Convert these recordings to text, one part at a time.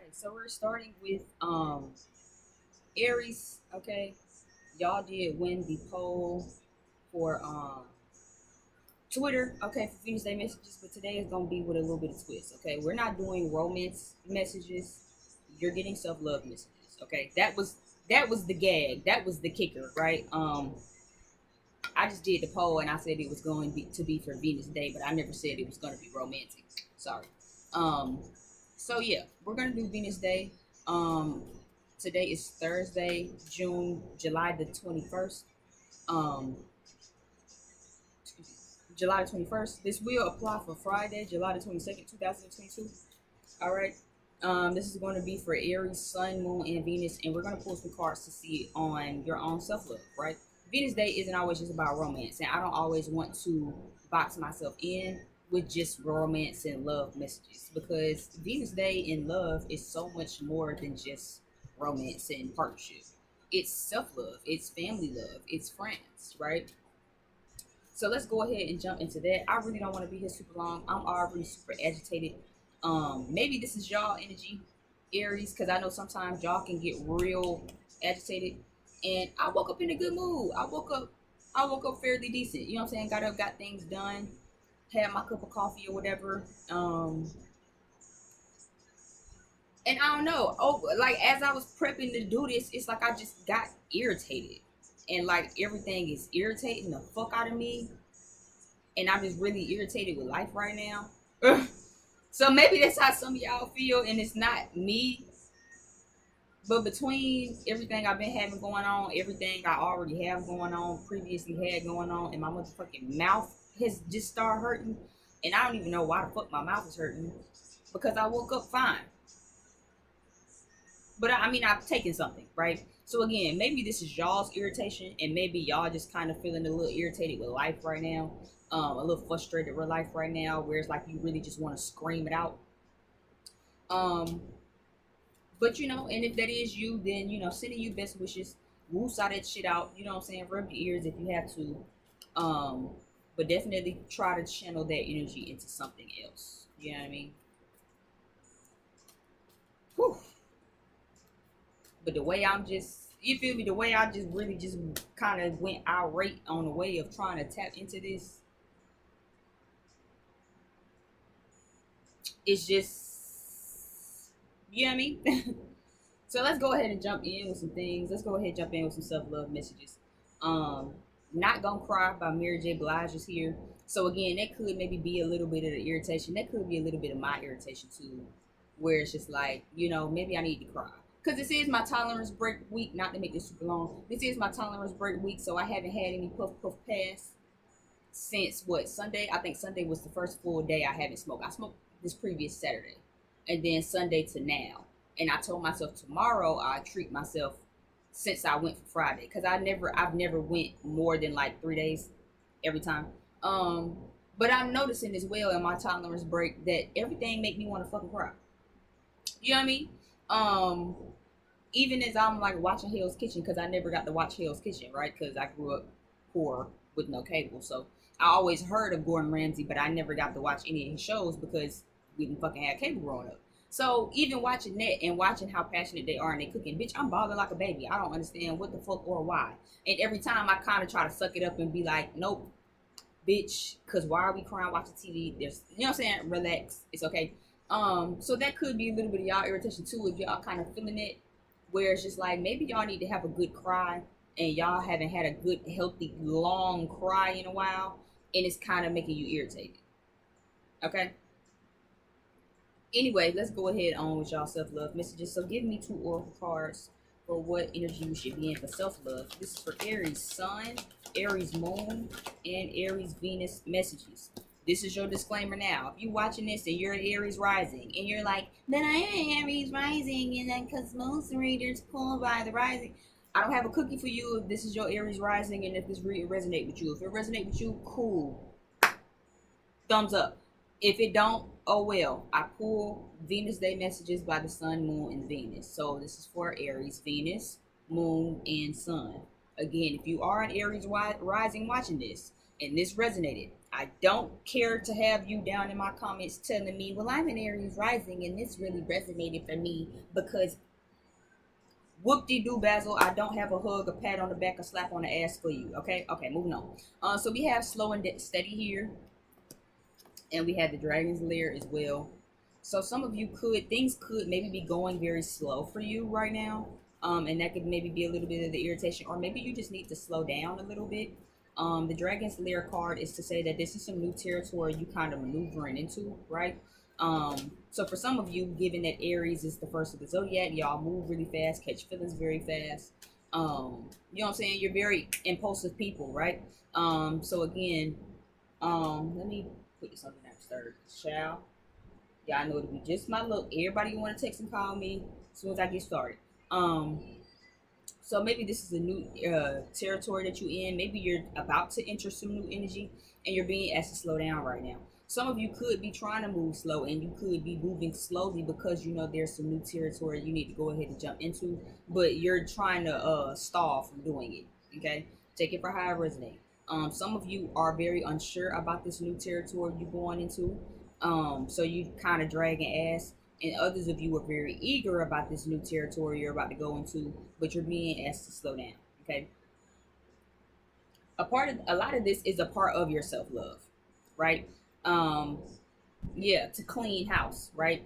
right, so we're starting with Aries. Okay, y'all did win the poll for Twitter. Okay, for Venus Day messages, but today is gonna be with a little bit of twist. Okay, we're not doing romance messages. You're getting self love messages. Okay, that was the gag. That was the kicker, right? I just did the poll and I said it was going to be for Venus Day, but I never said it was going to be romantic. Sorry. Um, so yeah, we're gonna do Venus Day. Um, Today is Thursday, July the 21st. Um, July the 21st. This will apply for Friday, July the 22nd, 2022. All right. This is going to be for Aries, Sun, Moon, and Venus, and we're going to pull some cards to see on your own self love, right? Venus Day isn't always just about romance, and I don't always want to box myself in with just romance and love messages because Venus Day in love is so much more than just romance and partnership. It's self love, it's family love, it's friends, right? So let's go ahead and jump into that. I really don't want to be here super long. I'm already super agitated. Maybe this is y'all energy, Aries, because I know sometimes y'all can get real agitated. And I woke up in a good mood. I woke up fairly decent. You know what I'm saying? Got up, got things done, had my cup of coffee or whatever. And I don't know. Oh, like as I was prepping to do this, it's like I just got irritated. And like everything is irritating the fuck out of me, and I'm just really irritated with life right now. So maybe that's how some of y'all feel, and it's not me. But between everything I've been having going on, everything I already have going on, previously had going on, and my motherfucking mouth has just started hurting, and I don't even know why the fuck my mouth is hurting because I woke up fine. But I mean, I've taken something, right? So again, maybe this is y'all's irritation, and maybe y'all just kind of feeling a little irritated with life right now, a little frustrated with life right now, where it's like you really just want to scream it out. Um, but and if that is you, then sending you best wishes. Woos all that shit out. You know what I'm saying? Rub your ears if you have to. Um, but definitely try to channel that energy into something else. You know what I mean? Whew. But the way I'm just, you feel me? The way I just really just kind of went irate on the way of trying to tap into this, it's just, you know what I mean? So let's go ahead and jump in with some things. Let's go ahead and jump in with some self love messages. Um, Not Gonna Cry by Mary J. Blige is here. So again, that could maybe be a little bit of the irritation. That could be a little bit of my irritation too, where it's just like, maybe I need to cry. Because this is my tolerance break week, not to make this super long. This is my tolerance break week, so I haven't had any puff puff pass since what, Sunday? I think Sunday was the first full day I haven't smoked. I smoked this previous Saturday, and then Sunday to now. And I told myself tomorrow I treat myself since I went for Friday because I've never went more than like 3 days every time. Um, but I'm noticing as well in my tolerance break that everything make me want to fucking cry. You know what I mean? Um, Even as I'm like watching Hell's Kitchen, because I never got to watch Hell's Kitchen, right? Because I grew up poor with no cable, so I always heard of Gordon Ramsay, but I never got to watch any of his shows because we didn't fucking have cable growing up. So even watching that and watching how passionate they are in their cooking, bitch, I'm bawling like a baby. I don't understand what the fuck or why. And every time I kind of try to suck it up and be like, nope, bitch, because why are we crying watching TV? There's, you know what I'm saying? Relax, it's okay. So that could be a little bit of y'all irritation too if y'all kind of feeling it, where it's just like maybe y'all need to have a good cry and y'all haven't had a good, healthy, long cry in a while, and it's kind of making you irritated. Okay. Anyway, let's go ahead on with y'all self love messages. So give me two oracle cards for what energy you should be in for self love. This is for Aries Sun, Aries Moon, and Aries Venus messages. This is your disclaimer now. If you're watching this and you're an Aries rising and you're like, then I am Aries rising, and then because most readers pull by the rising, I don't have a cookie for you if this is your Aries rising and if this reading resonate with you. If it resonate with you, cool, thumbs up. If it don't, oh well. I pull Venus Day messages by the Sun, Moon, and Venus. So this is for Aries, Venus, Moon, and Sun. Again, if you are an Aries rising watching this and this resonated, I don't care to have you down in my comments telling me, well, I'm an Aries rising and this really resonated for me because whoop-de-doo, Basil, I don't have a hug, a pat on the back, a slap on the ass for you. Okay, okay, moving on. So we have slow and steady here, and we have the dragon's lair as well. So some of you things could maybe be going very slow for you right now, and that could maybe be a little bit of the irritation, or maybe you just need to slow down a little bit. The dragon's lair card is to say that this is some new territory you kind of maneuvering into, right? So for some of you, given that Aries is the first of the zodiac, y'all move really fast, catch feelings very fast. You know what I'm saying? You're very impulsive people, right? So again, let me put this on the next third. Shall y'all know to be just my look. Everybody you want to text and call me as soon as I get started. Um, so maybe this is a new territory that you're in. Maybe you're about to enter some new energy and you're being asked to slow down right now. Some of you could be trying to move slow and you could be moving slowly because you know there's some new territory you need to go ahead and jump into, but you're trying to stall from doing it. Okay, take it for how it resonates. Some of you are very unsure about this new territory you're going into, so you kind of dragging ass, and others of you are very eager about this new territory you're about to go into, but you're being asked to slow down. Okay, a lot of this is a part of your self-love, right? um yeah, to clean house, right?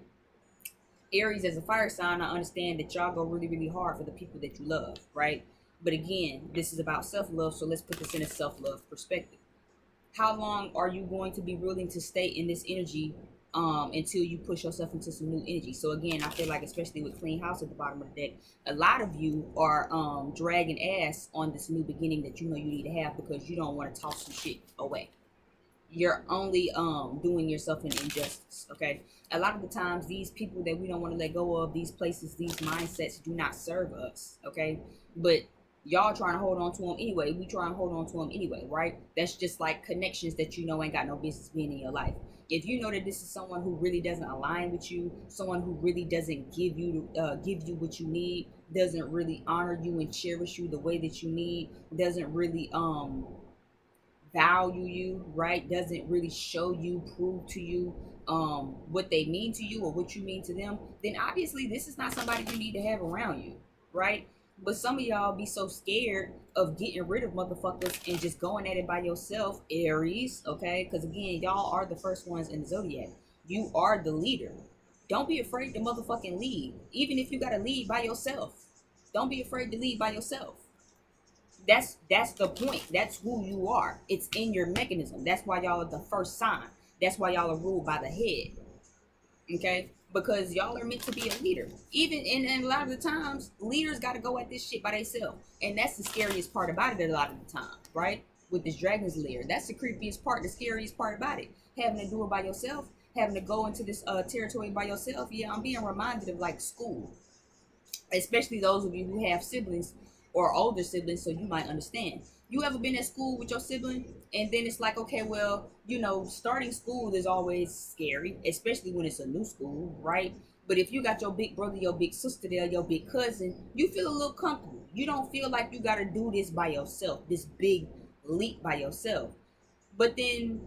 Aries, as a fire sign, I understand that y'all go really, really hard for the people that you love, right? But again, this is about self-love, so let's put this in a self-love perspective. How long are you going to be willing to stay in this energy until you push yourself into some new energy? So again, I feel like, especially with clean house at the bottom of the deck, a lot of you are dragging ass on this new beginning that you know you need to have because you don't want to toss some shit away. You're only doing yourself an injustice. Okay, a lot of the times these people that we don't want to let go of, these places, these mindsets do not serve us. Okay, but y'all trying to hold on to them anyway. We try and hold on to them anyway, right? That's just like connections that you know ain't got no business being in your life. If you know that this is someone who really doesn't align with you, someone who really doesn't give you what you need, doesn't really honor you and cherish you the way that you need, doesn't really value you, right? Doesn't really show you, prove to you what they mean to you or what you mean to them, then obviously this is not somebody you need to have around you, right? But some of y'all be so scared of getting rid of motherfuckers and just going at it by yourself, Aries, okay? Because again, y'all are the first ones in the zodiac. You are the leader. Don't be afraid to motherfucking lead, even if you gotta lead by yourself. Don't be afraid to lead by yourself. That's the point. That's who you are. It's in your mechanism. That's why y'all are the first sign. That's why y'all are ruled by the head. Okay, because y'all are meant to be a leader. Even and a lot of the times leaders got to go at this shit by themselves, and that's the scariest part about it a lot of the time, right? With this dragon's lair, that's the creepiest part, the scariest part about it, having to do it by yourself, having to go into this territory by yourself. Yeah, I'm being reminded of like school, especially those of you who have siblings or older siblings, so you might understand. You ever been at school with your sibling and then it's like, okay, well, you know, starting school is always scary, especially when it's a new school, right? But if you got your big brother, your big sister there, your big cousin, you feel a little comfortable. You don't feel like you got to do this by yourself, this big leap by yourself. But then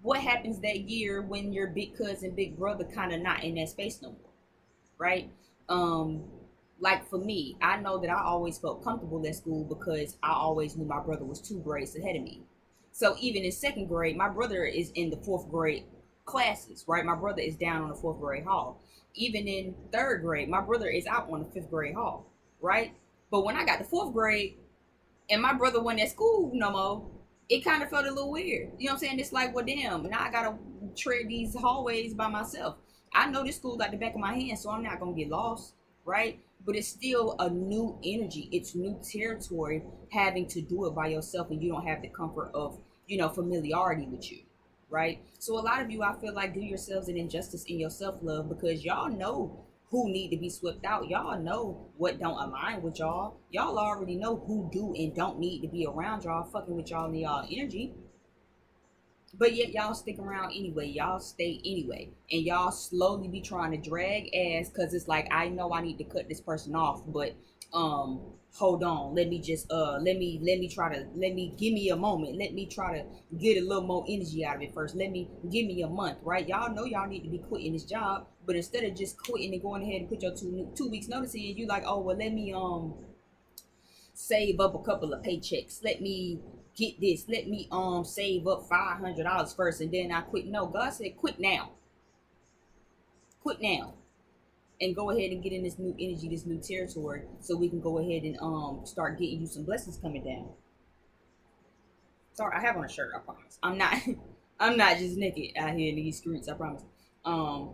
what happens that year when your big cousin, big brother kind of not in that space no more, right? Um, like for me, I know that I always felt comfortable at school because I always knew my brother was 2 grades ahead of me. So even in second grade, my brother is in the fourth grade classes, right? My brother is down on the fourth grade hall. Even in third grade, my brother is out on the fifth grade hall, right? But when I got to fourth grade, and my brother wasn't at school no more, it kind of felt a little weird. You know what I'm saying? It's like, well, damn, now I gotta tread these hallways by myself. I know this school like the back of my hand, so I'm not gonna get lost, right? But it's still a new energy. It's new territory having to do it by yourself, and you don't have the comfort of, you know, familiarity with you, right? So a lot of you, I feel like, do yourselves an injustice in your self-love because y'all know who need to be swept out. Y'all know what don't align with y'all. Y'all already know who do and don't need to be around y'all, fucking with y'all in y'all energy. But yet y'all stick around anyway. Y'all stay anyway. And y'all slowly be trying to drag ass because it's like, I know I need to cut this person off, but um hold on. Let me just let me give me a moment. Let me try to get a little more energy out of it first. Let me give me a month, right? Y'all know y'all need to be quitting this job, but instead of just quitting and going ahead and put your 2 weeks notice in, you like, oh well, let me save up a couple of paychecks. Let me get this. Let me save up $500 first, and then I quit. No, God said quit now. Quit now. And go ahead and get in this new energy, this new territory, so we can go ahead and start getting you some blessings coming down. Sorry, I have on a shirt, I promise. I'm not I'm not just naked out here in these streets, I promise. Um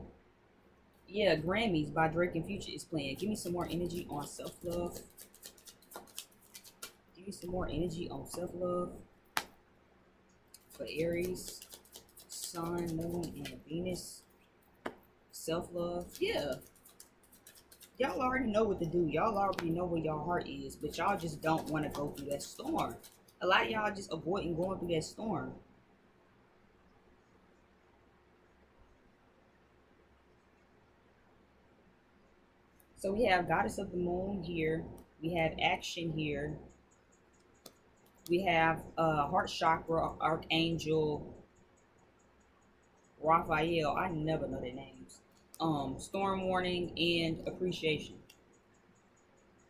yeah, Grammys by Drake and Future is playing. Give me some more energy on self-love. Give me some more energy on self-love for Aries, Sun, Moon, and Venus. Self-love. Yeah. Y'all already know what to do. Y'all already know where your heart is, but y'all just don't want to go through that storm. A lot of y'all just avoiding going through that storm. So we have Goddess of the Moon here. We have action here. We have Heart Chakra Archangel Raphael. I never know their names. Storm warning and appreciation.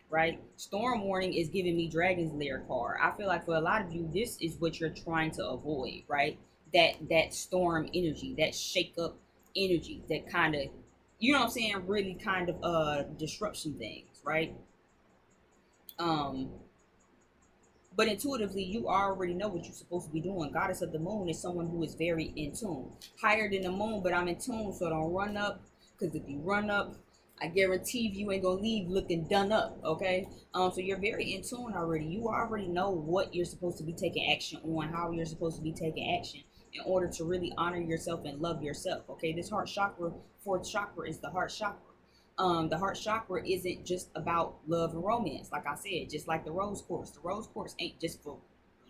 Right? Storm warning is giving me Dragon's Lair card. I feel like for a lot of you, this is what you're trying to avoid, right? That storm energy, that shake up energy, that kind of, you know what I'm saying, really kind of disruption things, right? Um, but intuitively, you already know what you're supposed to be doing. Goddess of the Moon is someone who is very in tune. Higher than the moon, but I'm in tune, so don't run up. Because if you run up, I guarantee you ain't gonna leave looking done up, okay? So you're very in tune already. You already know what you're supposed to be taking action on, how you're supposed to be taking action in order to really honor yourself and love yourself. Okay, this heart chakra, fourth chakra, is the heart chakra. The heart chakra isn't just about love and romance. Like I said, just like the rose quartz. The rose quartz ain't just for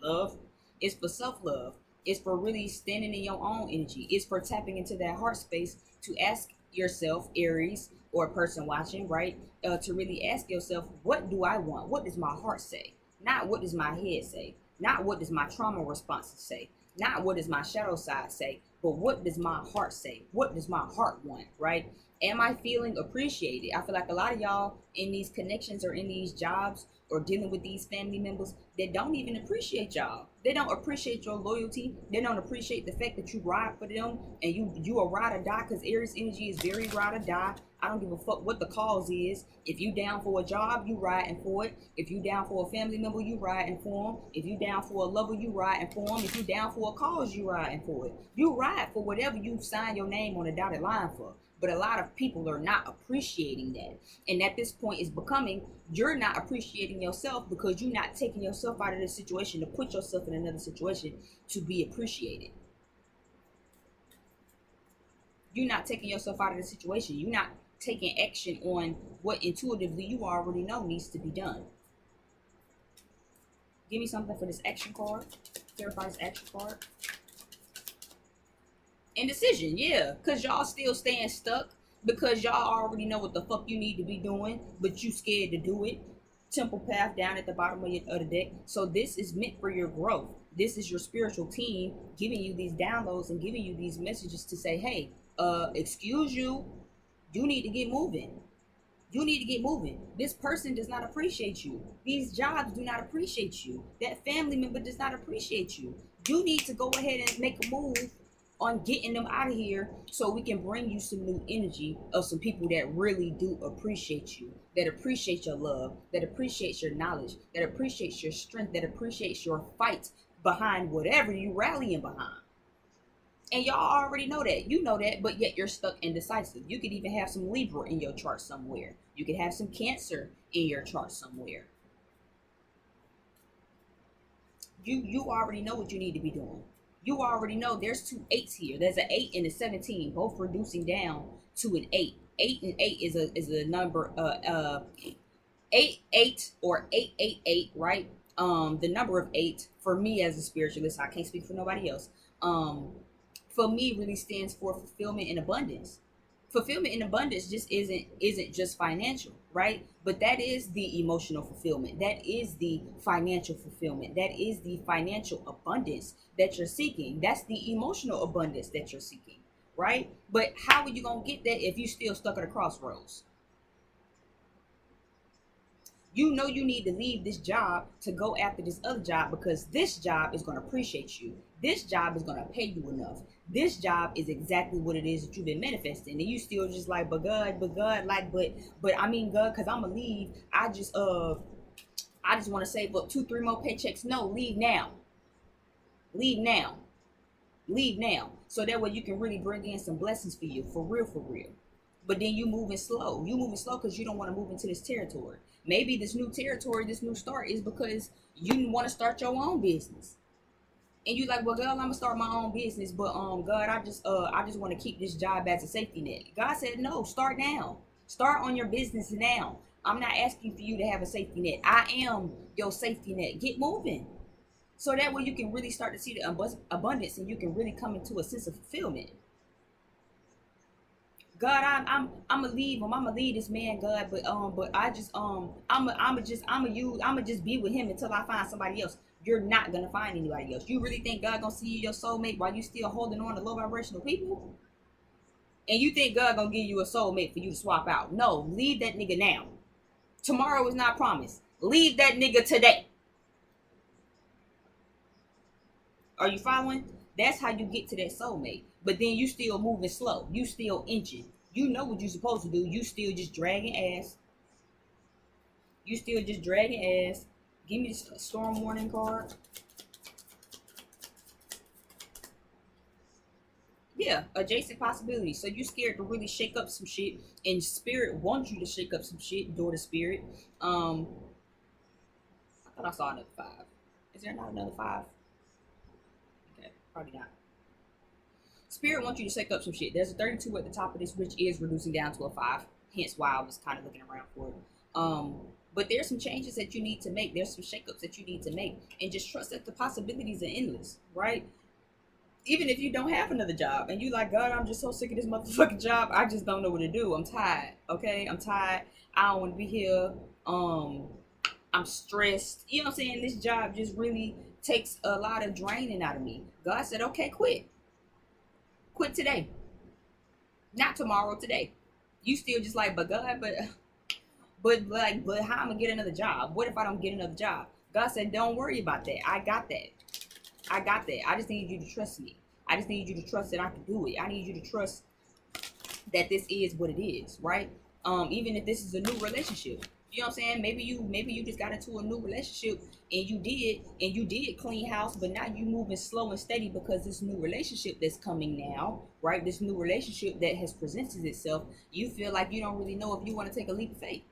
love. It's for self-love. It's for really standing in your own energy. It's for tapping into that heart space to ask yourself, Aries, or a person watching, right? To really ask yourself, what do I want? What does my heart say? Not what does my head say? Not what does my trauma responses say? Not what does my shadow side say? But what does my heart say? What does my heart want, right? Am I feeling appreciated? I feel like a lot of y'all in these connections or in these jobs or dealing with these family members that don't even appreciate y'all. They don't appreciate your loyalty. They don't appreciate the fact that you ride for them and you a ride or die, because Aries energy is very ride or die. I don't give a fuck what the cause is. If you down for a job, you riding for it. If you down for a family member, you riding for them. If you down for a lover, you riding for them. If you down for a cause, you riding for it. You ride for whatever you sign your name on a dotted line for. But a lot of people are not appreciating that. And at this point, it's becoming, you're not appreciating yourself because you're not taking yourself out of this situation to put yourself in another situation to be appreciated. You're not taking yourself out of the situation. You're not taking action on what intuitively you already know needs to be done. Give me something for this action card. Clarify this action card. Indecision, yeah, because y'all still staying stuck because y'all already know what the fuck you need to be doing, but you scared to do it. Temple path down at the bottom of the deck. So this is meant for your growth. This is your spiritual team giving you these downloads and giving you these messages to say, hey, excuse you, you need to get moving. You need to get moving. This person does not appreciate you. These jobs do not appreciate you. That family member does not appreciate you. You need to go ahead and make a move on getting them out of here so we can bring you some new energy of some people that really do appreciate you, that appreciate your love, that appreciates your knowledge, that appreciates your strength, that appreciates your fight behind whatever you rallying behind. And y'all already know that. You know that, but yet you're stuck indecisive. You could even have some Libra in your chart somewhere. You could have some Cancer in your chart somewhere. You already know what you need to be doing. You already know there's two eights here. There's an 8 and a 17, both reducing down to an 8. 8 and 8 is a number 8 or 888, right? The number of 8 for me as a spiritualist, I can't speak for nobody else. um, for me really stands for fulfillment and abundance. Fulfillment and abundance just isn't just financial, right? But that is the emotional fulfillment. That is the financial fulfillment. That is the financial abundance that you're seeking. That's the emotional abundance that you're seeking, right? But how are you gonna get that if you still stuck at a crossroads? You know you need to leave this job to go after this other job because this job is going to appreciate you. This job is going to pay you enough. This job is exactly what it is that you've been manifesting, and you still just like, but God, like, but I mean, God, because I'm gonna leave. I just want to save up 2, 3 more paychecks. No, leave now. Leave now. Leave now, so that way you can really bring in some blessings for you, for real, for real. But then you moving slow. You moving slow because you don't want to move into this territory. Maybe this new territory, this new start is because you want to start your own business. And you like, well, God, I'm gonna start my own business, but God, I just want to keep this job as a safety net. God said, no, start now. Start on your business now. I'm not asking for you to have a safety net. I am your safety net. Get moving. So that way you can really start to see the abundance and you can really come into a sense of fulfillment. God, I'm gonna leave him. I'm gonna leave this man, God, but I just I'm gonna just be with him until I find somebody else. You're not gonna find anybody else. You really think God gonna see you your soulmate while you still holding on to low vibrational people? And you think God gonna give you a soulmate for you to swap out? No, leave that nigga now. Tomorrow is not promised. Leave that nigga today. Are you following? That's how you get to that soulmate. But then you still moving slow. You still inching. You know what you're supposed to do. You still just dragging ass. You still just dragging ass. Give me the storm warning card. Yeah, adjacent possibilities. So you scared to really shake up some shit, and spirit wants you to shake up some shit. Door to spirit. Um, I thought I saw another 5. Is there not another 5? Okay, probably not. Spirit wants you to shake up some shit. There's a 32 at the top of this, which is reducing down to a 5. Hence why I was kind of looking around for it. But there's some changes that you need to make. There's some shakeups that you need to make. And just trust that the possibilities are endless, right? Even if you don't have another job and you like, God, I'm just so sick of this motherfucking job. I just don't know what to do. I'm tired. Okay? I'm tired. I don't want to be here. I'm stressed. You know what I'm saying? This job just really takes a lot of draining out of me. God said, okay, quit. Quit today. Not tomorrow, today. You still just like, but God, but how I'm gonna get another job? What if I don't get another job? God said, don't worry about that. I got that. I got that. I just need you to trust me. I just need you to trust that I can do it. I need you to trust that this is what it is, right? Even if this is a new relationship. You know what I'm saying? Maybe you just got into a new relationship and you did clean house, but now you moving slow and steady because this new relationship that's coming now, right? This new relationship that has presented itself, you feel like you don't really know if you want to take a leap of faith.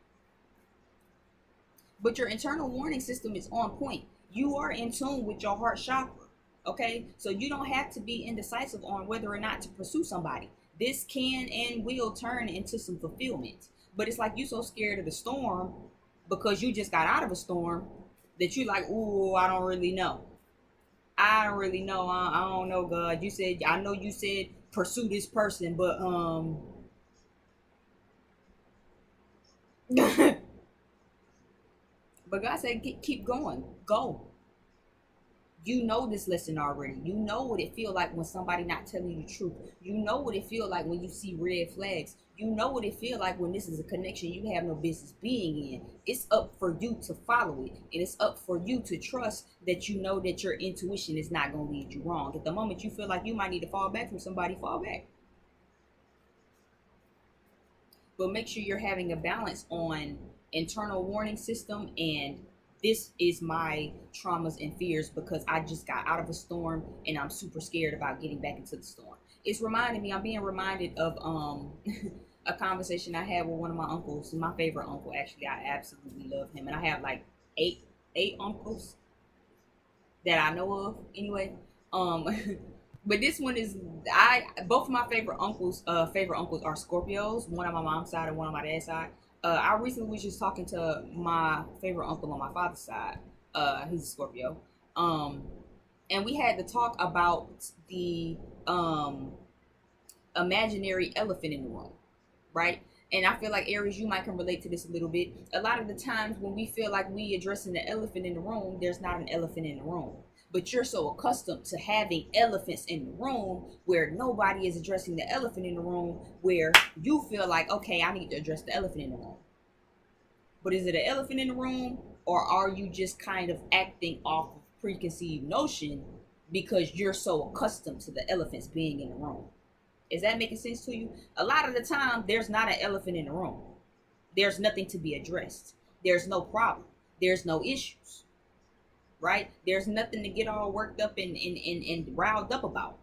But your internal warning system is on point. You are in tune with your heart chakra. Okay, so you don't have to be indecisive on whether or not to pursue somebody. This can and will turn into some fulfillment. But it's like you so scared of the storm because you just got out of a storm that you like, ooh, I don't really know. I don't really know. I don't know, God. You said, I know you said pursue this person, but but God said keep going. Go. You know this lesson already. You know what it feel like when somebody not telling you the truth. You know what it feel like when you see red flags. You know what it feel like when this is a connection you have no business being in. It's up for you to follow it, and it's up for you to trust that you know that your intuition is not going to lead you wrong. At the moment you feel like you might need to fall back from somebody, fall back. But make sure you're having a balance on internal warning system and this is my traumas and fears because I just got out of a storm and I'm super scared about getting back into the storm. It's reminding me, I'm being reminded of a conversation I had with one of my uncles, my favorite uncle actually. I absolutely love him. And I have like eight uncles that I know of anyway. Um but this one is I both of my favorite uncles are Scorpios, one on my mom's side and one on my dad's side. I recently was just talking to my favorite uncle on my father's side. He's a Scorpio. Um And we had to talk about the imaginary elephant in the room, right? And I feel like Aries, you might can relate to this a little bit. A lot of the times when we feel like we addressing the elephant in the room, there's not an elephant in the room. But you're so accustomed to having elephants in the room where nobody is addressing the elephant in the room, where you feel like, okay, I need to address the elephant in the room. But is it an elephant in the room, or are you just kind of acting off of preconceived notion because you're so accustomed to the elephants being in the room? Is that making sense to you? A lot of the time, there's not an elephant in the room. There's nothing to be addressed. There's no problem. There's no issues, right? There's nothing to get all worked up and riled up about.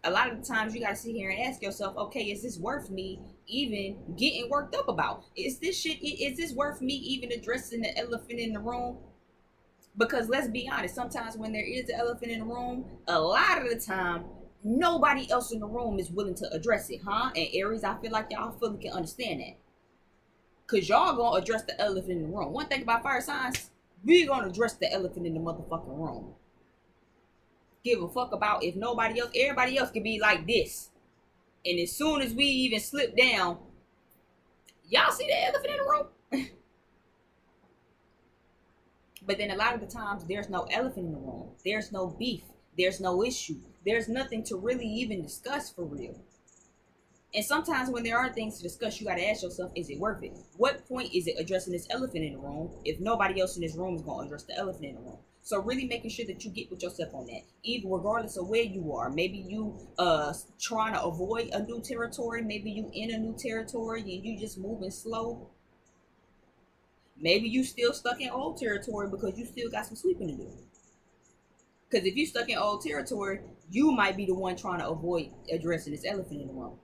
A lot of the times you got to sit here and ask yourself, okay, is this worth me even getting worked up about? Is this worth me even addressing the elephant in the room? Because let's be honest, sometimes when there is an elephant in the room, a lot of the time, nobody else in the room is willing to address it, huh? And Aries, I feel like y'all fully can understand that. Because y'all gonna address the elephant in the room. One thing about fire signs, we're gonna address the elephant in the motherfucking room. Give a fuck about if nobody else, everybody else can be like this. And as soon as we even slip down, y'all see the elephant in the room? But then a lot of the times there's no elephant in the room. There's no beef. There's no issue. There's nothing to really even discuss for real. And sometimes when there are things to discuss, you got to ask yourself, is it worth it? What point is it addressing this elephant in the room if nobody else in this room is going to address the elephant in the room? So really making sure that you get with yourself on that, even regardless of where you are. Maybe you trying to avoid a new territory. Maybe you in a new territory and you just moving slow. Maybe you still stuck in old territory because you still got some sweeping to do. Because if you stuck in old territory, you might be the one trying to avoid addressing this elephant in the room.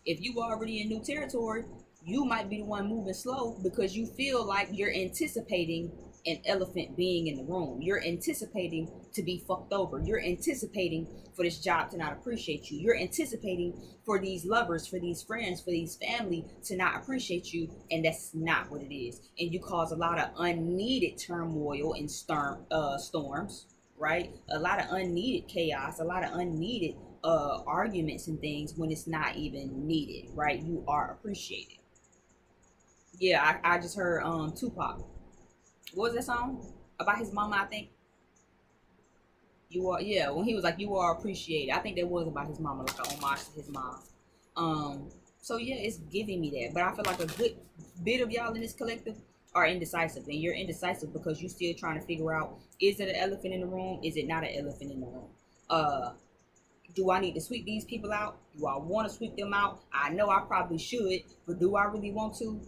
If you already in new territory, you might be the one moving slow because you feel like you're anticipating an elephant being in the room. You're anticipating to be fucked over. You're anticipating for this job to not appreciate you. You're anticipating for these lovers, for these friends, for these family to not appreciate you, and that's not what it is. And you cause a lot of unneeded turmoil and storms, right? A lot of unneeded chaos, a lot of unneeded arguments and things when it's not even needed, right? You are appreciated. Yeah, I just heard Tupac. What was that song about his mama? I think you are. Yeah, when he was like, "You are appreciated." I think that was about his mama, like an homage to his mom. So yeah, it's giving me that. But I feel like a good bit of y'all in this collective are indecisive, and you're indecisive because you're still trying to figure out: is it an elephant in the room? Is it not an elephant in the room? Do I need to sweep these people out? Do I want to sweep them out? I know I probably should, but do I really want to?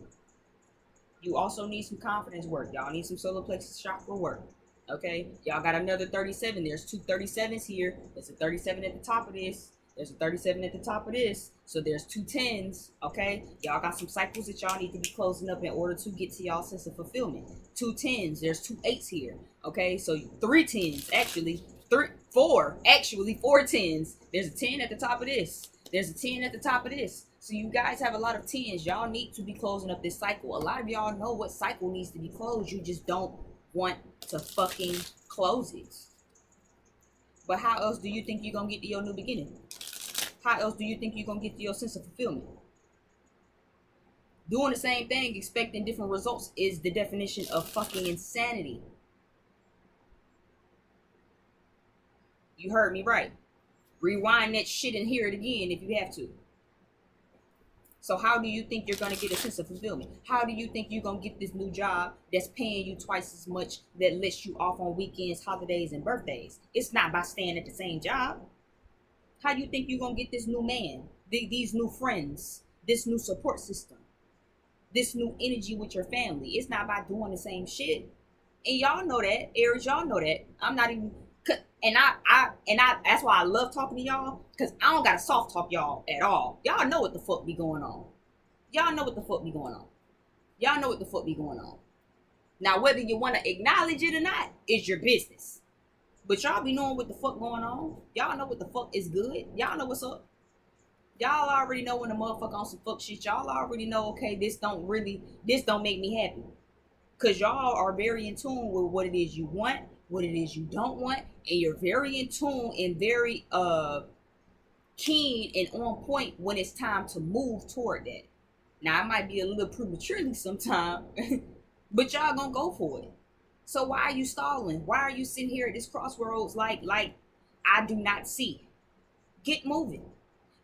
You also need some confidence work. Y'all need some solar plexus chakra work. Okay, y'all got another 37. There's two 37s here. There's a 37 at the top of this. There's a 37 at the top of this. So there's two 10s. Okay, y'all got some cycles that y'all need to be closing up in order to get to y'all sense of fulfillment. Two 10s. There's two 8s here. Okay, so three 10s actually. Four 10s. There's a 10 at the top of this. There's a 10 at the top of this. So you guys have a lot of 10s. Y'all need to be closing up this cycle. A lot of y'all know what cycle needs to be closed. You just don't want to fucking close it. But how else do you think you're going to get to your new beginning? How else do you think you're going to get to your sense of fulfillment? Doing the same thing, expecting different results is the definition of fucking insanity. You heard me right. Rewind that shit and hear it again if you have to. So how do you think you're going to get a sense of fulfillment? How do you think you're going to get this new job that's paying you twice as much, that lets you off on weekends, holidays, and birthdays? It's not by staying at the same job. How do you think you're going to get this new man, these new friends, this new support system, this new energy with your family? It's not by doing the same shit. And y'all know that, Aries, y'all know that. I'm not even... And I that's why I love talking to y'all, because I don't gotta soft talk y'all at all. Y'all know what the fuck be going on. Y'all know what the fuck be going on. Y'all know what the fuck be going on. Now, whether you want to acknowledge it or not is your business. But y'all be knowing what the fuck going on. Y'all know what the fuck is good. Y'all know what's up. Y'all already know when the motherfucker on some fuck shit. Y'all already know, okay, this don't make me happy. Because y'all are very in tune with what it is you want, what it is you don't want, and you're very in tune and very keen and on point when it's time to move toward that. Now, it might be a little prematurely sometime, but y'all gonna go for it. So why are you stalling? Why are you sitting here at this crossroads like I do not see? Get moving.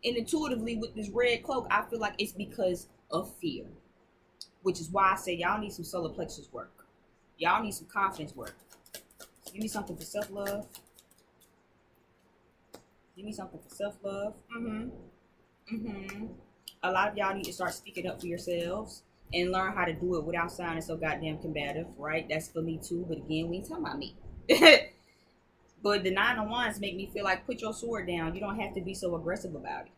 And intuitively with this red cloak, I feel like it's because of fear. Which is why I say y'all need some solar plexus work. Y'all need some confidence work. Give me something for self-love. Give me something for self-love. A lot of y'all need to start speaking up for yourselves and learn how to do it without sounding so goddamn combative, right? That's for me too. But again, we ain't talking about me. But the 9 of Wands make me feel like put your sword down. You don't have to be so aggressive about it.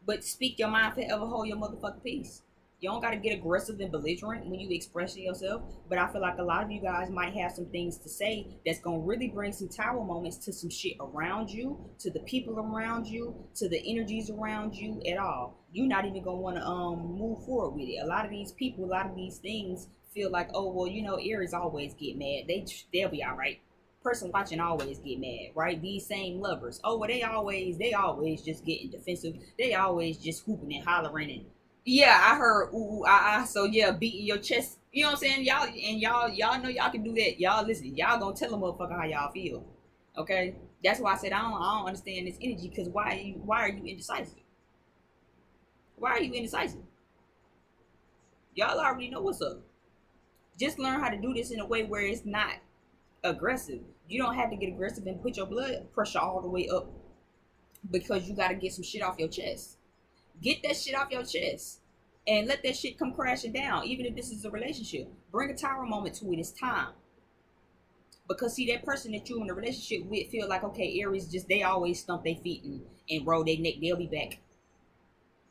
But speak your mind forever, hold your motherfucking peace. You don't got to get aggressive and belligerent when you expressing yourself. But I feel like a lot of you guys might have some things to say that's going to really bring some tower moments to some shit around you, to the people around you, to the energies around you at all. You're not even going to want to move forward with it. A lot of these people, a lot of these things feel like, oh, well, you know, Aries always get mad. They'll be all right. Person watching always get mad, right? These same lovers. Oh, well, they always just getting defensive. They always just hooping and hollering and yeah, I heard ooh, so yeah, beating your chest. You know what I'm saying? Y'all know y'all can do that. Y'all listen, y'all gonna tell a motherfucker how y'all feel. Okay? That's why I said I don't understand this energy, because why are you indecisive? Why are you indecisive? Y'all already know what's up. Just learn how to do this in a way where it's not aggressive. You don't have to get aggressive and put your blood pressure all the way up because you gotta get some shit off your chest. Get that shit off your chest and let that shit come crashing down. Even if this is a relationship, bring a tower moment to it. It's time. Because see, that person that you in a relationship with feel like, okay, Aries just, they always stump their feet and roll their neck. They'll be back.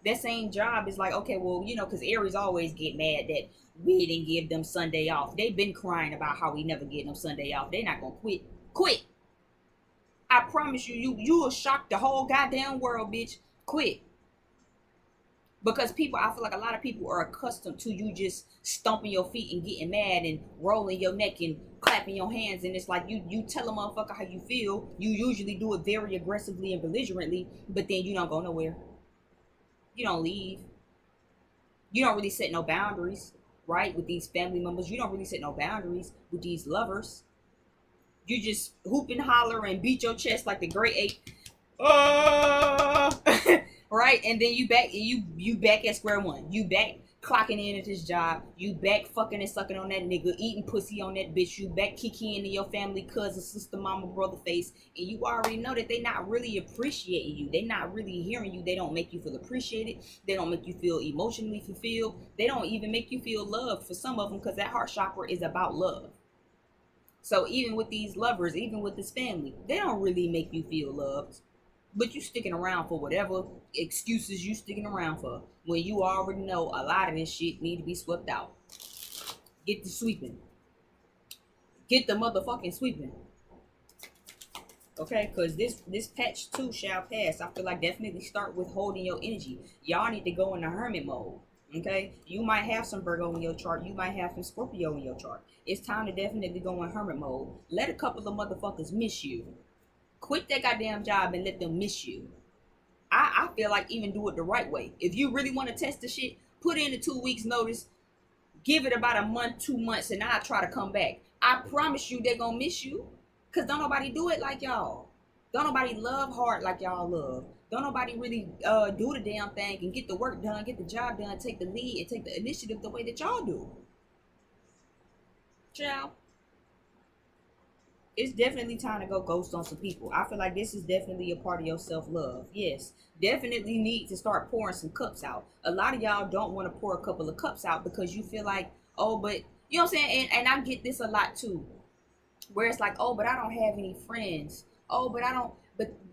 That same job is like, okay, well, you know, because Aries always get mad that we didn't give them Sunday off. They've been crying about how we never get them Sunday off. They're not gonna quit. Quit. I promise you will shock the whole goddamn world, bitch. Quit. Because people, I feel like a lot of people are accustomed to you just stomping your feet and getting mad and rolling your neck and clapping your hands. And it's like you tell a motherfucker how you feel. You usually do it very aggressively and belligerently, but then you don't go nowhere. You don't leave. You don't really set no boundaries, right? With these family members. You don't really set no boundaries with these lovers. You just hoop and holler and beat your chest like the great ape. Right? And then you back at square one. You back clocking in at this job. You back fucking and sucking on that nigga, eating pussy on that bitch. You back kicking into your family, cousin, sister, mama, brother face. And you already know that they not really appreciating you. They not really hearing you. They don't make you feel appreciated. They don't make you feel emotionally fulfilled. They don't even make you feel loved for some of them, because that heart chakra is about love. So even with these lovers, even with this family, they don't really make you feel loved. But you sticking around for whatever excuses you sticking around for, when you already know a lot of this shit need to be swept out. Get the sweeping. Get the motherfucking sweeping. Okay, because this patch too shall pass. I feel like definitely start with holding your energy. Y'all need to go in the hermit mode. Okay, you might have some Virgo in your chart. You might have some Scorpio in your chart. It's time to definitely go in hermit mode. Let a couple of motherfuckers miss you. Quit that goddamn job and let them miss you. I feel like even do it the right way. If you really want to test the shit, put in a 2 weeks notice. Give it about a month, 2 months, and I'll try to come back. I promise you they're gonna miss you. Cause don't nobody do it like y'all. Don't nobody love hard like y'all love. Don't nobody really do the damn thing and get the work done, get the job done, take the lead and take the initiative the way that y'all do. Ciao. It's definitely time to go ghost on some people. I feel like this is definitely a part of your self-love. Yes, definitely need to start pouring some cups out. A lot of y'all don't want to pour a couple of cups out because you feel like, oh, but you know what I'm saying? And I get this a lot too, where it's like, oh, but I don't have any friends. Oh, but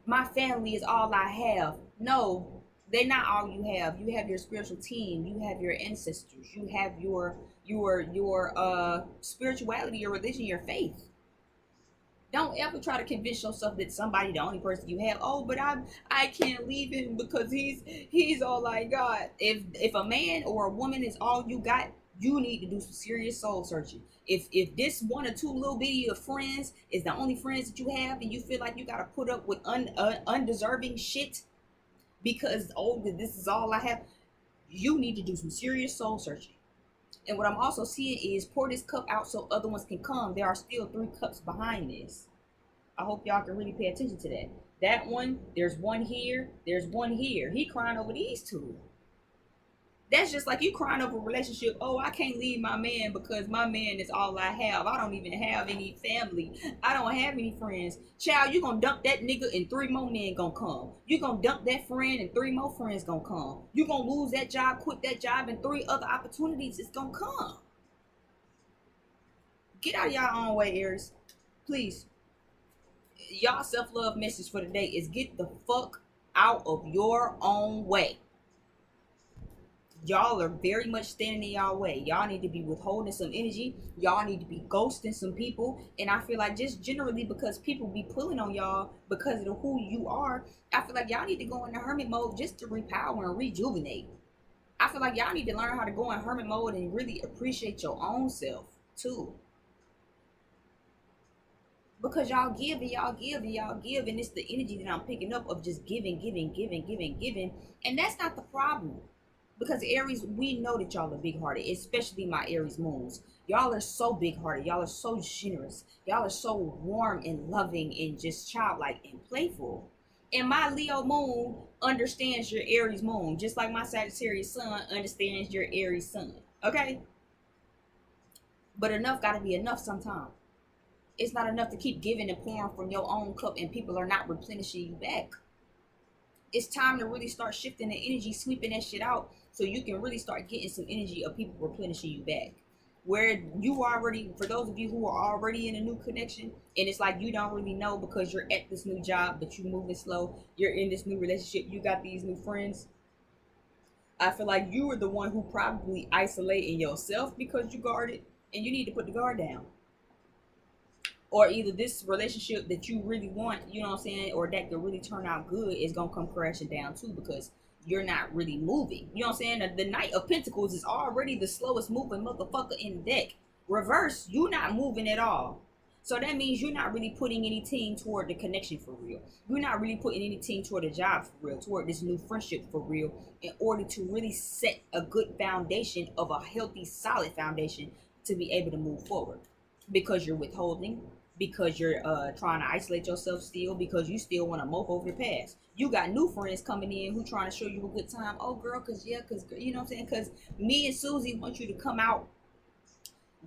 my family is all I have. No, they're not all you have. You have your spiritual team. You have your ancestors. You have your spirituality, your religion, your faith. Don't ever try to convince yourself that somebody the only person you have. Oh, but I can't leave him because he's all I got. If a man or a woman is all you got, You need to do some serious soul searching. If this one or two little bitty of friends is the only friends that you have, and you feel like you gotta put up with undeserving shit because this is all I have, you need to do some serious soul searching. And what I'm also seeing is pour this cup out so other ones can come. There are still 3 cups behind this. I hope y'all can really pay attention to that. That one, there's one here, there's one here. He crying over these two. That's just like you crying over a relationship. Oh, I can't leave my man because my man is all I have. I don't even have any family. I don't have any friends. Child, you gonna dump that nigga and 3 more men gonna come. You gonna dump that friend and 3 more friends gonna come. You gonna lose that job, quit that job, and 3 other opportunities is gonna come. Get out of y'all own way, Aries. Please. Y'all self-love message for today is get the fuck out of your own way. Y'all are very much standing in y'all way. Y'all need to be withholding some energy. Y'all need to be ghosting some people. And I feel like just generally because people be pulling on y'all because of who you are, I feel like y'all need to go into hermit mode just to repower and rejuvenate. I feel like y'all need to learn how to go in hermit mode and really appreciate your own self too. Because y'all give and y'all give and y'all give, and it's the energy that I'm picking up of just giving, giving, giving, giving, giving. And that's not the problem. Because Aries, we know that y'all are big hearted, especially my Aries moons. Y'all are so big hearted. Y'all are so generous. Y'all are so warm and loving and just childlike and playful. And my Leo moon understands your Aries moon, just like my Sagittarius sun understands your Aries sun. Okay? But enough got to be enough sometimes. It's not enough to keep giving and pouring from your own cup and people are not replenishing you back. It's time to really start shifting the energy, sweeping that shit out so you can really start getting some energy of people replenishing you back. Where you already, for those of you who are already in a new connection, and it's like you don't really know because you're at this new job, but you're moving slow, you're in this new relationship, you got these new friends. I feel like you were the one who probably isolating yourself because you guarded, and you need to put the guard down. Or either this relationship that you really want, you know what I'm saying, or that could really turn out good is gonna come crashing down too because you're not really moving. You know what I'm saying? The Knight of Pentacles is already the slowest moving motherfucker in the deck. Reverse, you're not moving at all. So that means you're not really putting any team toward the connection for real. You're not really putting any team toward the job for real, toward this new friendship for real, in order to really set a good foundation of a healthy, solid foundation to be able to move forward. Because you're withholding, because you're trying to isolate yourself still, because you still want to mope over the past. You got new friends coming in who trying to show you a good time. Oh girl, cause yeah, cause you know what I'm saying, cause me and Susie want you to come out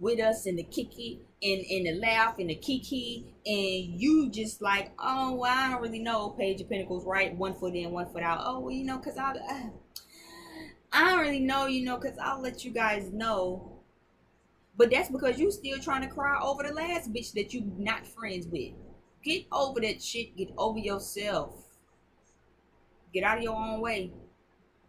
with us in the kiki and the laugh and the kiki, and you just like, oh well, I don't really know, Page of Pentacles, right? 1 foot in, 1 foot out. Oh well, you know, cause I don't really know, you know, cause I'll let you guys know. But that's because you still trying to cry over the last bitch that you not friends with. Get over that shit. Get over yourself. Get out of your own way.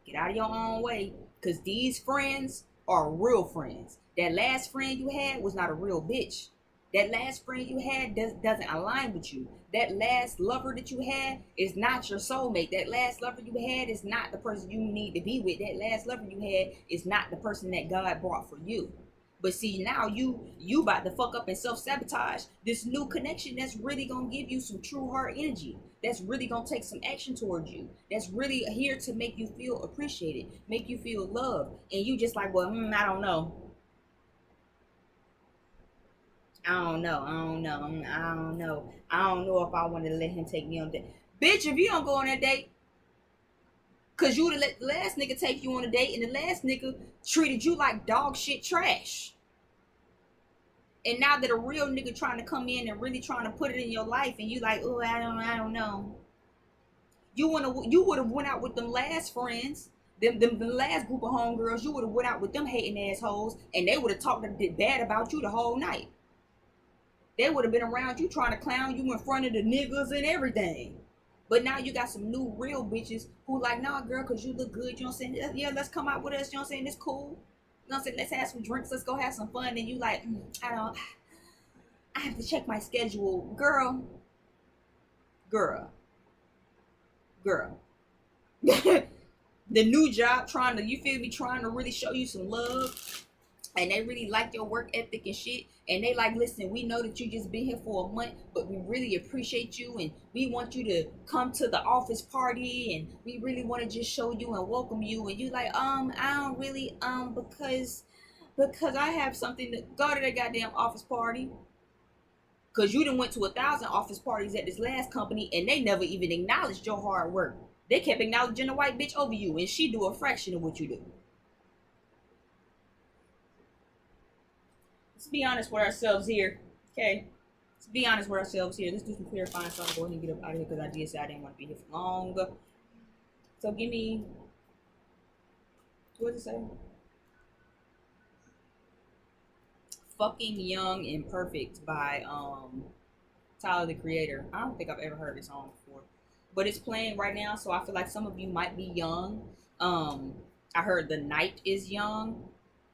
Get out of your own way. Because these friends are real friends. That last friend you had was not a real bitch. That last friend you had doesn't align with you. That last lover that you had is not your soulmate. That last lover you had is not the person you need to be with. That last lover you had is not the person that God brought for you. But see, now you about to fuck up and self-sabotage this new connection that's really gonna give you some true heart energy. That's really gonna take some action towards you. That's really here to make you feel appreciated, make you feel loved. And you just like, well, I don't know. I don't know. I don't know. I don't know. I don't know if I want to let him take me on a date. Bitch, if you don't go on that date, cause you would let the last nigga take you on a date, and the last nigga treated you like dog shit trash. And now that a real nigga trying to come in and really trying to put it in your life, and you like, oh, I don't know. You would have went out with them last friends, them the last group of homegirls. You would have went out with them hating assholes, and they would have talked bad about you the whole night. They would have been around you trying to clown you in front of the niggas and everything. But now you got some new real bitches who like, nah, girl, cause you look good. You know what I'm saying? Yeah, let's come out with us. You know what I'm saying? It's cool. You know what I'm saying? Let's have some drinks. Let's go have some fun. And you like, I have to check my schedule. Girl. The new job trying to, you feel me, trying to really show you some love. and they really like your work ethic and shit, and they like, listen, we know that you just been here for a month, but we really appreciate you, and we want you to come to the office party, and we really want to just show you and welcome you, and you like, I don't really, because I have something to go to that goddamn office party. Because you done went to 1,000 office parties at this last company, and they never even acknowledged your hard work. They kept acknowledging the white bitch over you, and she do a fraction of what you do. Let's be honest with ourselves here, okay? Let's be honest with ourselves here. Let's do some clarifying, so I'll go ahead and get up out of here because I did say I didn't want to be here for long. So give me, what does it say? Fucking Young and Perfect by Tyler the Creator. I don't think I've ever heard this song before, but it's playing right now, so I feel like some of you might be young. I heard the night is young.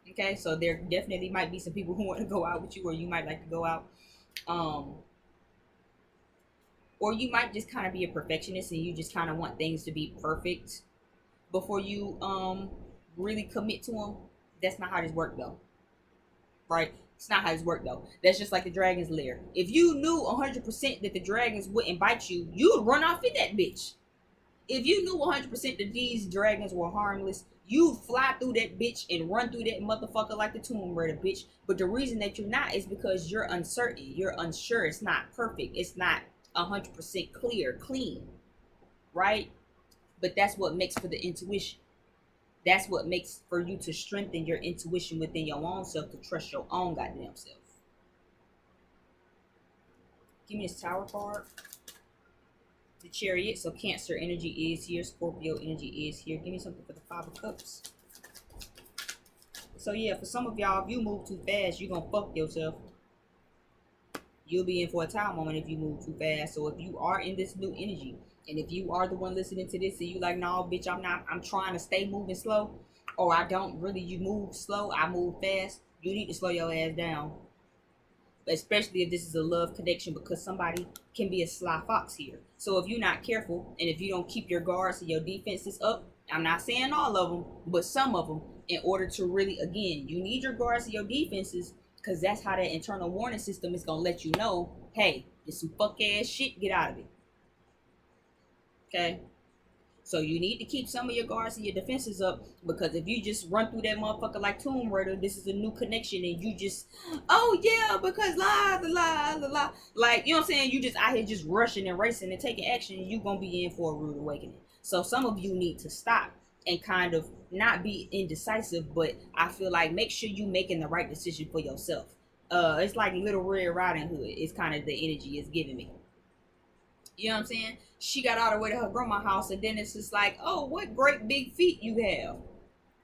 Okay, so there definitely might be some people who want to go out with you, or you might like to go out. Or you might just kind of be a perfectionist and you just kind of want things to be perfect before you really commit to them. That's not how this works though, right? It's not how this works though. That's just like the dragon's lair. If you knew 100% that the dragons wouldn't bite you, you would run off in that bitch. If you knew 100% that these dragons were harmless, you'd fly through that bitch and run through that motherfucker like the Tomb Raider, bitch. But the reason that you're not is because you're uncertain. You're unsure. It's not perfect. It's not 100% clear, clean, right? But that's what makes for the intuition. That's what makes for you to strengthen your intuition within your own self, to trust your own goddamn self. Give me this Tower card. The Chariot. So Cancer energy is here. Scorpio energy is here. Give me something for the Five of Cups. So yeah, for some of y'all, if you move too fast, you're gonna fuck yourself. You'll be in for a time moment if you move too fast. So if you are in this new energy, and if you are the one listening to this and you like, no, bitch, I'm not, I'm trying to stay moving slow, or I don't really, you move slow, I move fast, you need to slow your ass down. Especially if this is a love connection, because somebody can be a sly fox here. So if you're not careful, and if you don't keep your guards and your defenses up, I'm not saying all of them, but some of them, in order to really, again, you need your guards and your defenses, because that's how that internal warning system is going to let you know, hey, there's some fuck ass shit, get out of it. Okay? So you need to keep some of your guards and your defenses up, because if you just run through that motherfucker like Tomb Raider, this is a new connection, and you just, oh yeah, because la, like, you know what I'm saying? You just out here just rushing and racing and taking action, and you gonna be in for a rude awakening. So some of you need to stop and kind of not be indecisive, but I feel like make sure you making the right decision for yourself. It's like Little Red Riding Hood. It's kind of the energy it's giving me. You know what I'm saying? She got all the way to her grandma's house, and then it's just like, oh, what great big feet you have.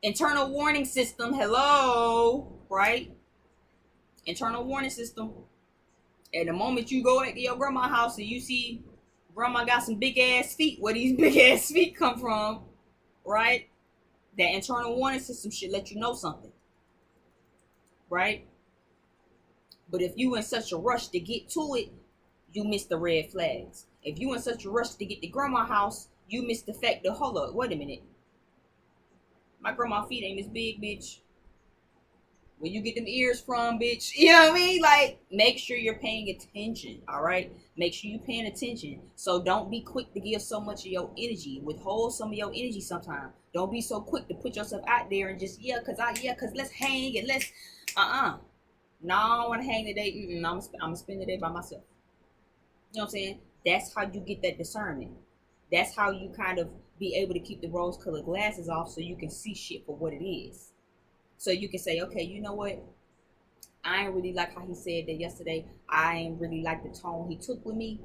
Internal warning system, hello, right? Internal warning system. At the moment you go to your grandma's house and you see grandma got some big ass feet, where these big ass feet come from, right? That internal warning system should let you know something, right? But if you in such a rush to get to it, you miss the red flags. If you in such a rush to get to grandma's house, you miss the fact that, hold up, wait a minute. My grandma's feet ain't this big, bitch. Where you get them ears from, bitch? You know what I mean? Like, make sure you're paying attention, all right? Make sure you're paying attention. So don't be quick to give so much of your energy. Withhold some of your energy sometimes. Don't be so quick to put yourself out there and just, cause let's hang and let's, No, I don't want to hang today. I'm gonna spend the day by myself. You know what I'm saying? That's how you get that discernment. That's how you kind of be able to keep the rose-colored glasses off, so you can see shit for what it is. So you can say, okay, you know what? I ain't really like how he said that yesterday. I ain't really like the tone he took with me.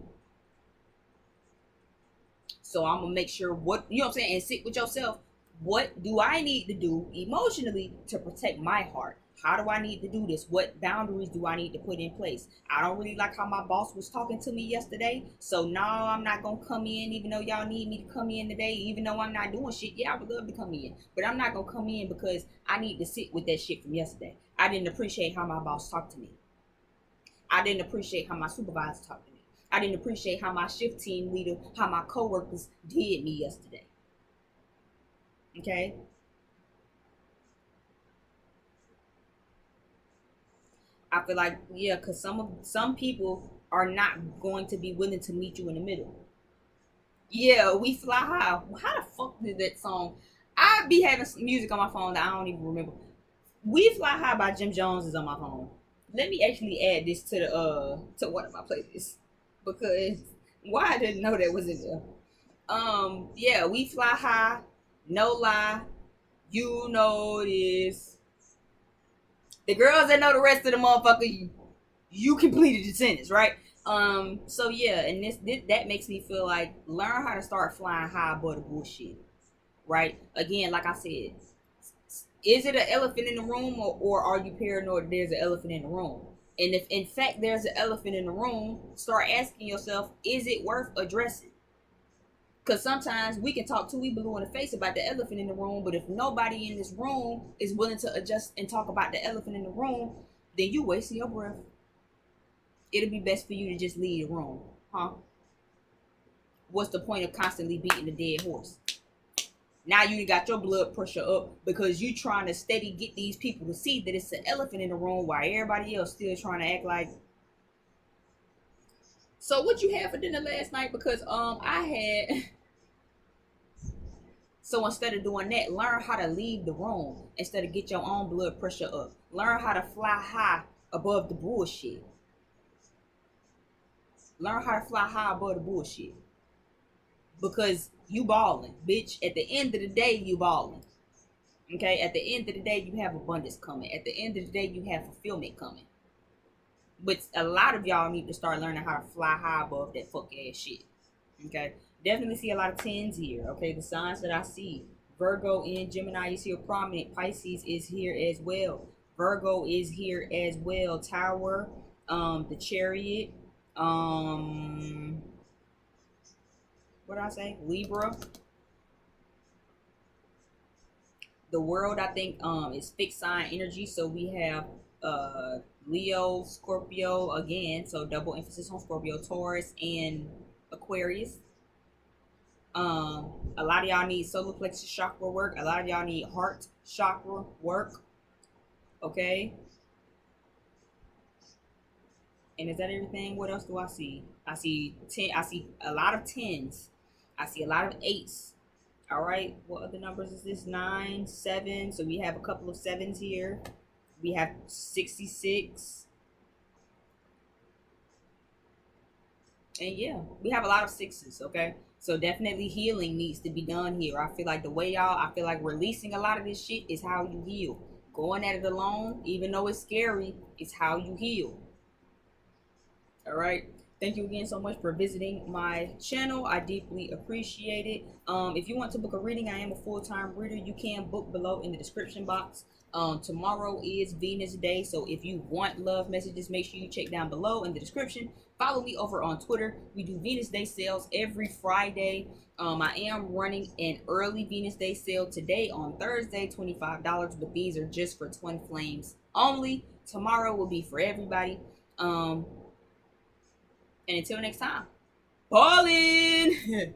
So I'm gonna make sure what, you know what I'm saying, and sit with yourself. What do I need to do emotionally to protect my heart? How do I need to do this? What boundaries do I need to put in place? I don't really like how my boss was talking to me yesterday. So no, I'm not gonna come in, even though y'all need me to come in today, even though I'm not doing shit. Yeah, I would love to come in, but I'm not gonna come in because I need to sit with that shit from yesterday. I didn't appreciate how my boss talked to me. I didn't appreciate how my supervisor talked to me. I didn't appreciate how my shift team leader, how my coworkers did me yesterday. Okay? I feel like, yeah, because some people are not going to be willing to meet you in the middle. Yeah, we fly high. How the fuck did that song? I be having some music on my phone that I don't even remember. We Fly High by Jim Jones is on my phone. Let me actually add this to one of my playlists because why I didn't know that was in there. Yeah, We Fly High, No Lie, You Know This. The girls that know the rest of the motherfucker, you completed the sentence, right? So yeah, and this that makes me feel like learn how to start flying high above the bullshit, right? Again, like I said, is it an elephant in the room, or are you paranoid there's an elephant in the room? And if in fact there's an elephant in the room, start asking yourself, is it worth addressing? Because sometimes we can talk till we blue in the face about the elephant in the room, but if nobody in this room is willing to adjust and talk about the elephant in the room, then you wasting your breath. It'll be best for you to just leave the room, huh? What's the point of constantly beating the dead horse? Now you got your blood pressure up because you trying to steady get these people to see that it's an elephant in the room while everybody else still trying to act like. So what you had for dinner last night? Because I had. So instead of doing that, learn how to leave the room instead of get your own blood pressure up. Learn how to fly high above the bullshit. Learn how to fly high above the bullshit. Because you balling, bitch. At the end of the day, you balling. Okay, at the end of the day, you have abundance coming. At the end of the day, you have fulfillment coming. But a lot of y'all need to start learning how to fly high above that fuck ass shit. Okay, definitely see a lot of tens here. Okay, the signs that I see: Virgo and Gemini is here prominent. Pisces is here as well. Virgo is here as well. Tower, the Chariot, what did I say? Libra. The world, I think, is fixed sign energy. So we have Leo, Scorpio again, so double emphasis on Scorpio, Taurus, and Aquarius. A lot of y'all need solar plexus chakra work. A lot of y'all need heart chakra work. Okay. And is that everything? What else do I see? I see 10. I see a lot of tens. I see a lot of eights. All right. What other numbers is this? 9, 7. So we have a couple of sevens here. We have 66. And yeah, we have a lot of sixes. Okay. So definitely healing needs to be done here. I feel like the way y'all, I feel like releasing a lot of this shit is how you heal. Going at it alone, even though it's scary, is how you heal. All right. Thank you again so much for visiting my channel. I deeply appreciate it. If you want to book a reading, I am a full-time reader. You can book below in the description box. Tomorrow is Venus Day, so if you want love messages, make sure you check down below in the description. Follow me over on Twitter. We do Venus Day sales every Friday. I am running an early Venus Day sale today on Thursday, $25, but these are just for twin flames only. Tomorrow will be for everybody. And until next time, ballin'!